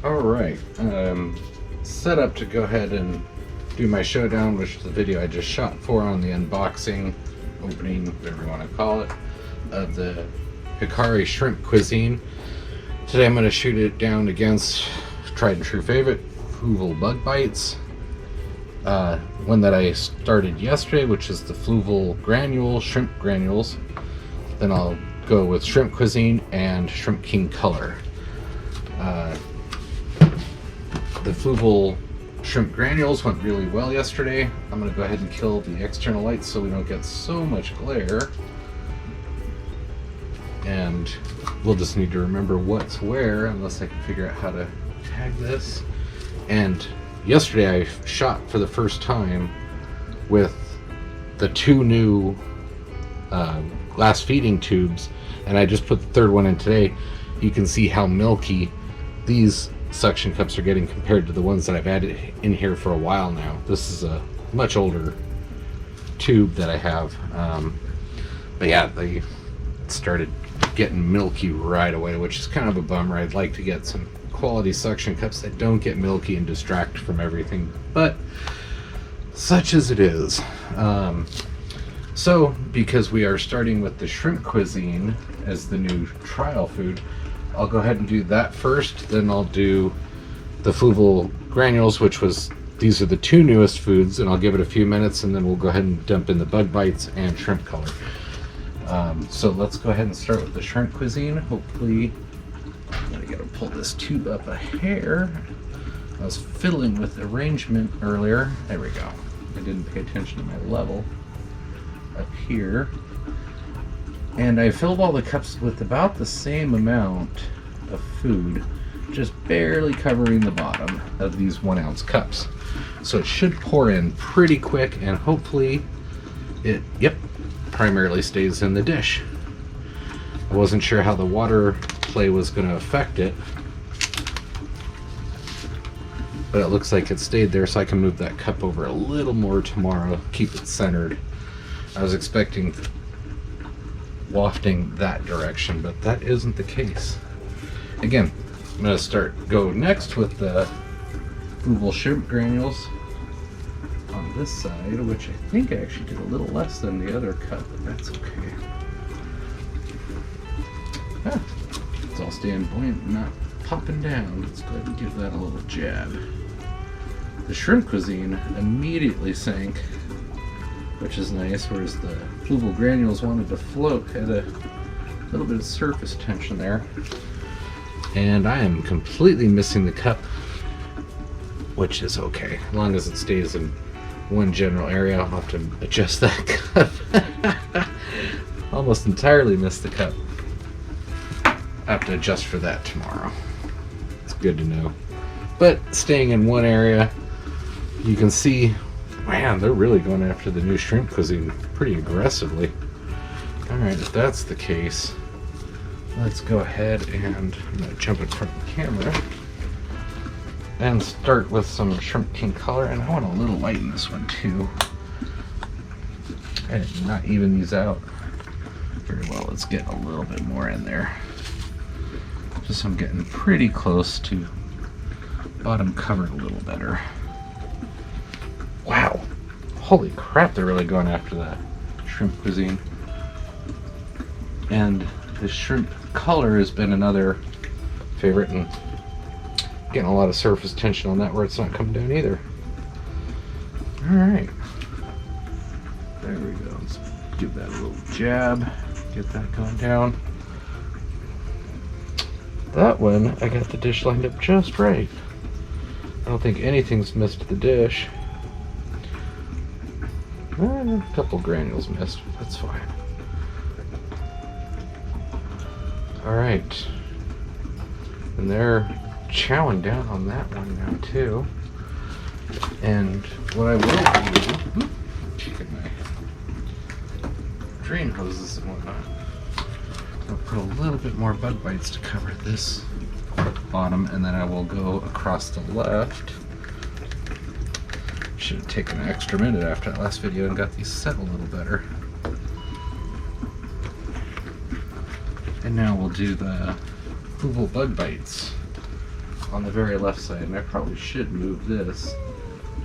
Alright, set up to go ahead and do my showdown, which is the video I just shot for on the unboxing, opening, whatever you want to call it, of the Hikari Shrimp Cuisine. Today I'm going to shoot it down against tried and true favorite, Fluval Bug Bites. One that I started yesterday, which is the Fluval Shrimp Granules. Then I'll go with Shrimp Cuisine and Shrimp King Color. The Fluval Shrimp Granules went really well yesterday. I'm going to go ahead and kill the external lights so we don't get so much glare. And we'll just need to remember what's where, unless I can figure out how to tag this. And yesterday I shot for the first time with the two new glass feeding tubes, and I just put the third one in today. You can see how milky these suction cups are getting compared to the ones that I've added in here for a while now. This is a much older tube that I have, but yeah, they started getting milky right away, which is kind of a bummer. I'd like to get some quality suction cups that don't get milky and distract from everything, but such as it is. So because we are starting with the Shrimp Cuisine as the new trial food, I'll go ahead and do that first, then I'll do the Fluval Granules, these are the two newest foods, and I'll give it a few minutes, and then we'll go ahead and dump in the Bug Bites and Shrimp Color. So let's go ahead and start with the Shrimp Cuisine. Hopefully, I gotta pull this tube up a hair. I was fiddling with arrangement earlier. There we go. I didn't pay attention to my level up here. And I filled all the cups with about the same amount of food, just barely covering the bottom of these 1 ounce cups. So it should pour in pretty quick, and hopefully it, primarily stays in the dish. I wasn't sure how the water play was going to affect it, but it looks like it stayed there, so I can move that cup over a little more tomorrow, keep it centered. I was expecting wafting that direction, but that isn't the case. Again, I'm going to go next with the Fluval Shrimp Granules on this side, which I think I actually did a little less than the other cup, but that's okay. It's all staying buoyant and not popping down. Let's go ahead and give that a little jab. The Shrimp Cuisine immediately sank, which is nice, whereas the Fluval Granules wanted to float, had a little bit of surface tension there. And I am completely missing the cup, which is okay. As long as it stays in one general area, I'll have to adjust that cup. Almost entirely missed the cup. I have to adjust for that tomorrow. It's good to know. But staying in one area, you can see, man, they're really going after the new Shrimp Cuisine pretty aggressively. Alright, if that's the case, let's go ahead and I'm going to jump in front of the camera and start with some Shrimp King Color. And I want a little light in this one too. I did not even these out very well. Let's get a little bit more in there. Just so I'm getting pretty close to bottom covered a little better. Wow. Holy crap, they're really going after that Shrimp Cuisine. And the Shrimp Color has been another favorite, and getting a lot of surface tension on that where it's not coming down either. Alright. There we go. Let's give that a little jab. Get that going down. That one, I got the dish lined up just right. I don't think anything's missed the dish. A couple granules missed, but that's fine. Alright. And they're chowing down on that one now too. And what I will do, checking my drain hoses and whatnot, I'll put a little bit more Bug Bites to cover this bottom, and then I will go across the left. Should have taken an extra minute after that last video and got these set a little better. And now we'll do the Fluval Bug Bites. on the very left side, and I probably should move this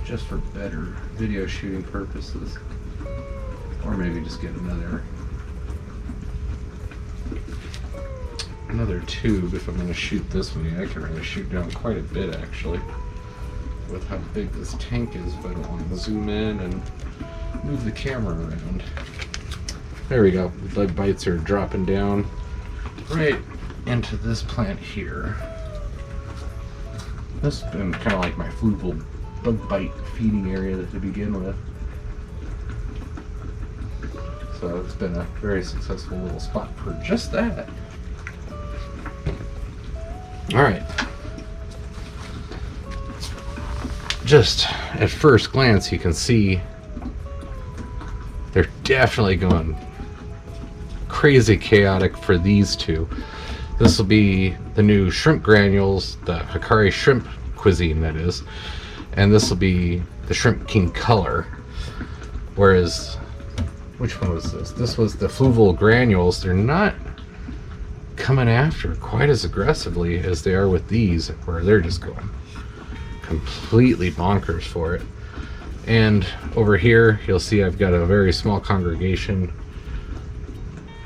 just for better video shooting purposes. Or maybe just get another tube if I'm going to shoot this way. I can really shoot down quite a bit actually with how big this tank is if I don't want to zoom in and move the camera around. There we go. The bug bites are dropping down right into this plant here. This has been kind of like my Fluval bug bite feeding area to begin with. So it's been a very successful little spot for just that. Alright. Just at first glance you can see they're definitely going crazy chaotic for these two. This will be the new shrimp granules, the Hikari Shrimp Cuisine that is, and this will be the Shrimp King Color. Whereas, which one was this? This was the Fluval Granules. They're not coming after quite as aggressively as they are with these, where they're just going completely bonkers for it. And over here you'll see I've got a very small congregation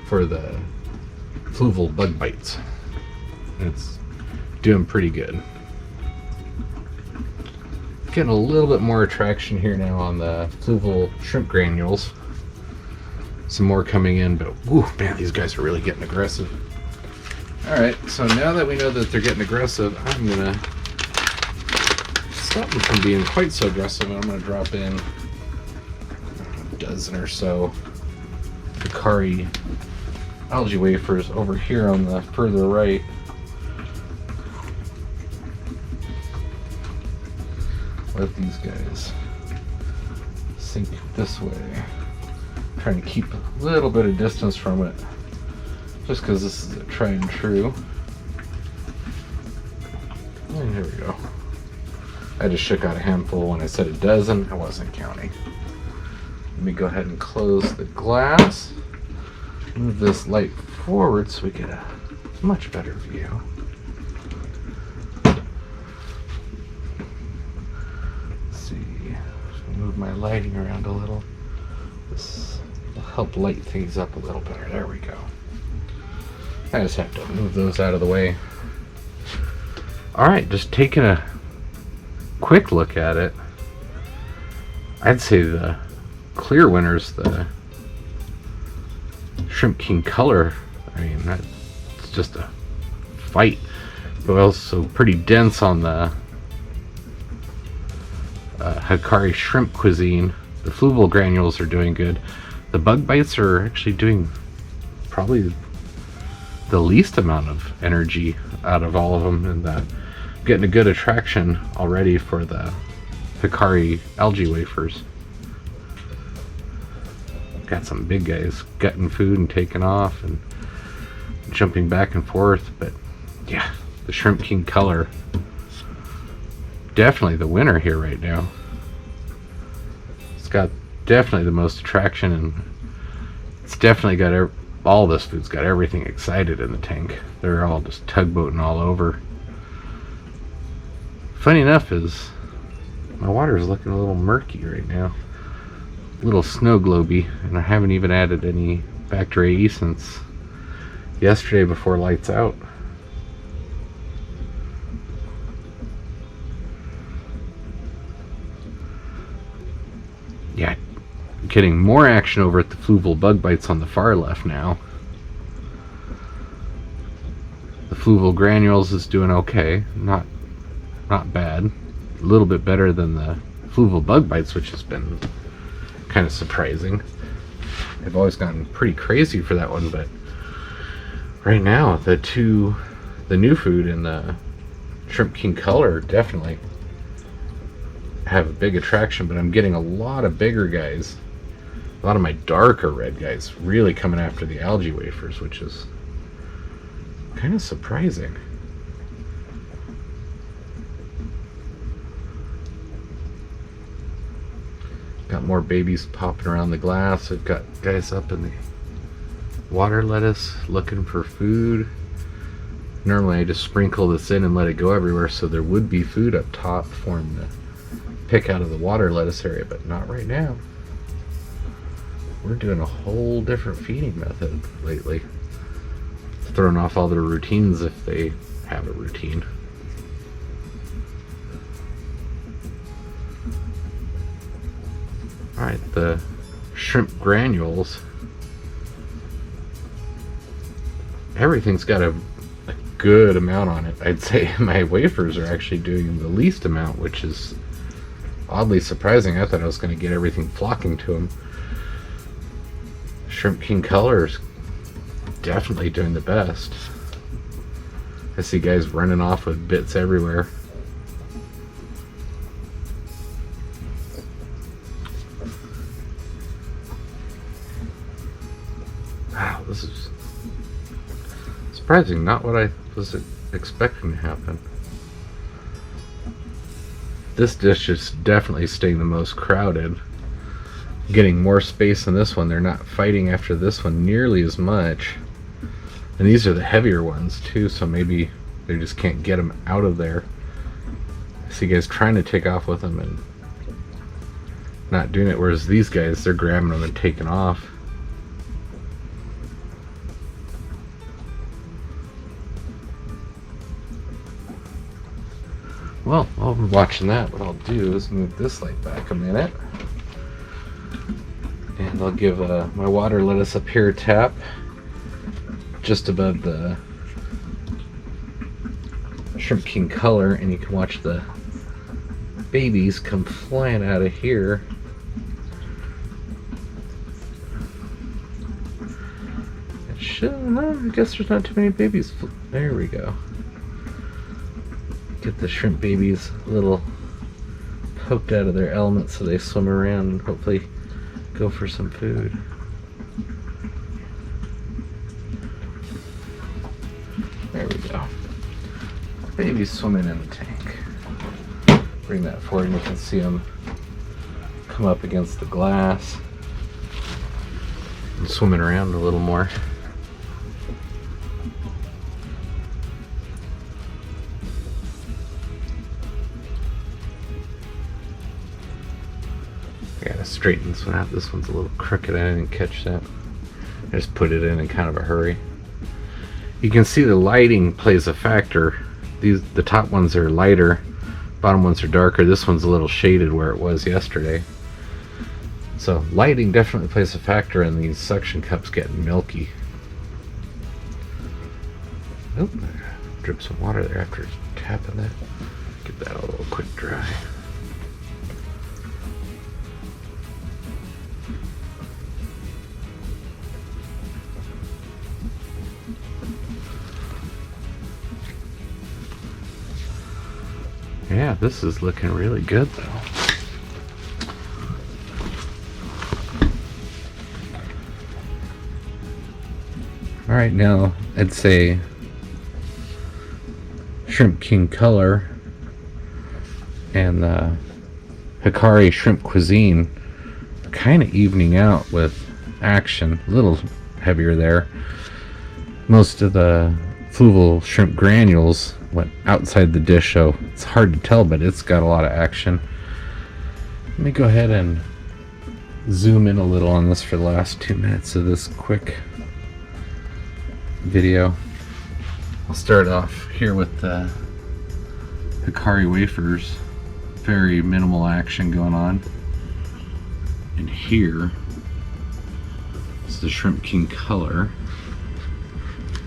for the Fluval bug bites. It's doing pretty good. Getting a little bit more attraction here now on the Fluval Shrimp Granules. Some more coming in, but whew, man, these guys are really getting aggressive. Alright, so now that we know that they're getting aggressive, I'm gonna stop them from being quite so aggressive, and I'm gonna drop in a dozen or so Hikari algae wafers over here on the further right. Let these guys sink this way. Trying to keep a little bit of distance from it, just because this is a tried and true. And here we go. I just shook out a handful when I said a dozen. I wasn't counting. Let me go ahead and close the glass. Move this light forward so we get a much better view. Let's see. Move my lighting around a little. This will help light things up a little better. There we go. I just have to move those out of the way. Alright, just taking a quick look at it. I'd say the clear winner's the Shrimp King Color. I mean, that's just a fight. But also pretty dense on the Hikari Shrimp Cuisine. The Fluval Granules are doing good. The bug bites are actually doing probably the least amount of energy out of all of them, and that getting a good attraction already for the Hikari algae wafers. Got some big guys gutting food and taking off and jumping back and forth, but yeah, the Shrimp King Color definitely the winner here right now. It's got definitely the most attraction, and it's definitely got all this food's got everything excited in the tank. They're all just tugboating all over. Funny enough is my water is looking a little murky right now, a little snow globy, and I haven't even added any Factor AE since yesterday before lights out. Yeah, getting more action over at the Fluval bug bites on the far left now. The Fluval Granules is doing okay, not bad. A little bit better than the Fluval bug bites, which has been kind of surprising. I've always gotten pretty crazy for that one, but right now the new food and the Shrimp King Color definitely have a big attraction, but I'm getting a lot of bigger guys, a lot of my darker red guys really coming after the algae wafers, which is kind of surprising. Got more babies popping around the glass. I've got guys up in the water lettuce looking for food. Normally I just sprinkle this in and let it go everywhere so there would be food up top for him to pick out of the water lettuce area, but not right now. We're doing a whole different feeding method lately. Throwing off all their routines if they have a routine. Alright, the shrimp granules. Everything's got a good amount on it. I'd say my wafers are actually doing the least amount, which is oddly surprising. I thought I was going to get everything flocking to them. Shrimp King Color's definitely doing the best. I see guys running off with bits everywhere. Wow, this is surprising. Not what I was expecting to happen. This dish is definitely staying the most crowded. Getting more space in this one. They're not fighting after this one nearly as much. And these are the heavier ones too, so maybe they just can't get them out of there. I see guys trying to take off with them and not doing it, whereas these guys, they're grabbing them and taking off. Well, while we're watching that, what I'll do is move this light back a minute. And I'll give my water lettuce up here a tap just above the Shrimp King Color, and you can watch the babies come flying out of here. It should, I guess there's not too many babies. There we go. Get the shrimp babies a little poked out of their element so they swim around and hopefully go for some food. There we go. Babies swimming in the tank. Bring that forward and you can see them come up against the glass and swimming around a little more. Gotta straighten this one out. This one's a little crooked. I didn't catch that. I just put it in kind of a hurry. You can see the lighting plays a factor. The top ones are lighter, bottom ones are darker. This one's a little shaded where it was yesterday. So lighting definitely plays a factor in these suction cups getting milky. Oh, drip some water there after tapping that. Get that a little quick dry. Yeah, this is looking really good though. Alright, now I'd say Shrimp King Color and Hikari Shrimp Cuisine are kind of evening out with action. A little heavier there. Most of the Fluval Shrimp Granules went outside the dish, so it's hard to tell, but it's got a lot of action. Let me go ahead and zoom in a little on this for the last 2 minutes of this quick video. I'll start off here with the Hikari wafers. Very minimal action going on. And here is the Shrimp King Color.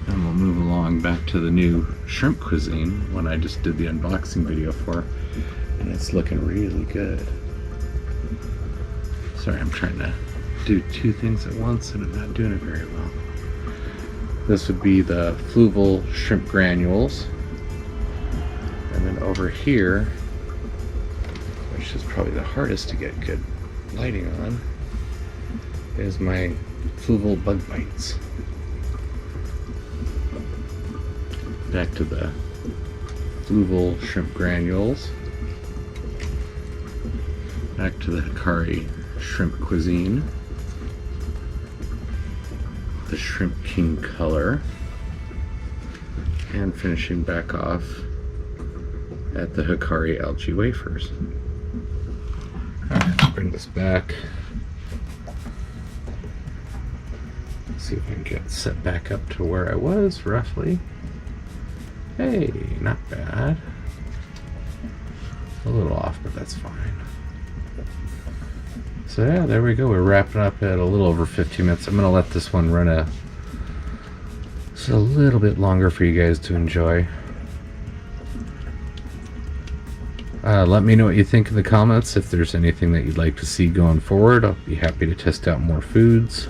And we'll move along back to the new Shrimp Cuisine, one I just did the unboxing video for, and it's looking really good. Sorry, I'm trying to do two things at once and I'm not doing it very well. This would be the Fluval Shrimp Granules, and then over here, which is probably the hardest to get good lighting on, is my Fluval Bug Bites. Back to the Fluval Shrimp Granules. Back to the Hikari Shrimp Cuisine. The Shrimp King Color. And finishing back off at the Hikari algae wafers. Alright, let's bring this back. See if I can get set back up to where I was roughly. Hey, not bad. A little off, but that's fine. So yeah, there we go. We're wrapping up at a little over 15 minutes. I'm gonna let this one run just a little bit longer for you guys to enjoy. Let me know what you think in the comments. If there's anything that you'd like to see going forward, I'll be happy to test out more foods,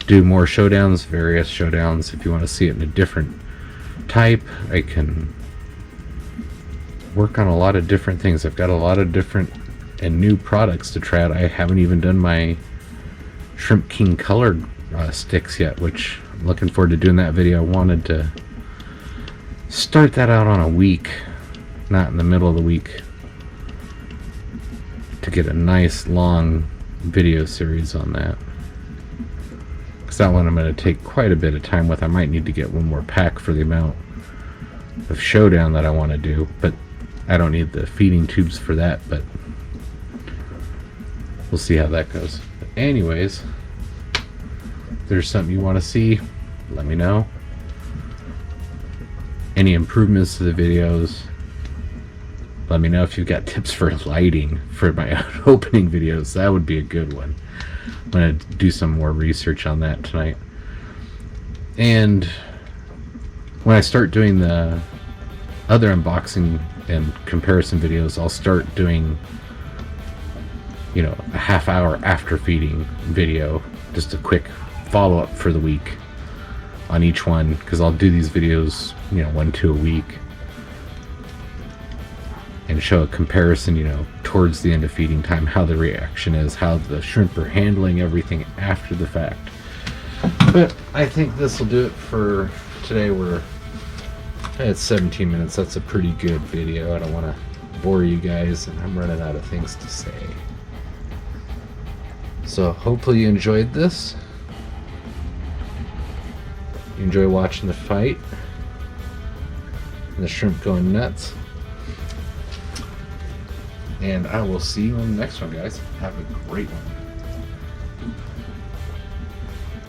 do more showdowns, various showdowns. If you want to see it in a different type, I can work on a lot of different things. I've got a lot of different and new products to try out. I haven't even done my Shrimp King colored sticks yet, which I'm looking forward to doing that video. I wanted to start that out on a week, not in the middle of the week, to get a nice long video series on that. Because that one I'm going to take quite a bit of time with. I might need to get one more pack for the amount of showdown that I want to do, but I don't need the feeding tubes for that, but we'll see how that goes. But anyways, if there's something you want to see, let me know. Any improvements to the videos, let me know. If you've got tips for lighting for my opening videos, that would be a good one. I'm going to do some more research on that tonight. And when I start doing the other unboxing and comparison videos, I'll start doing, you know, a half hour after feeding video, just a quick follow-up for the week on each one, because I'll do these videos, you know, 1-2 a week, and show a comparison, you know, towards the end of feeding time, how the reaction is, how the shrimp are handling everything after the fact. But I think this will do it for today. We're at 17 minutes. That's a pretty good video. I don't want to bore you guys, and I'm running out of things to say. So hopefully you enjoyed this. You enjoy watching the fight and the shrimp going nuts. And I will see you on the next one, guys. Have a great one.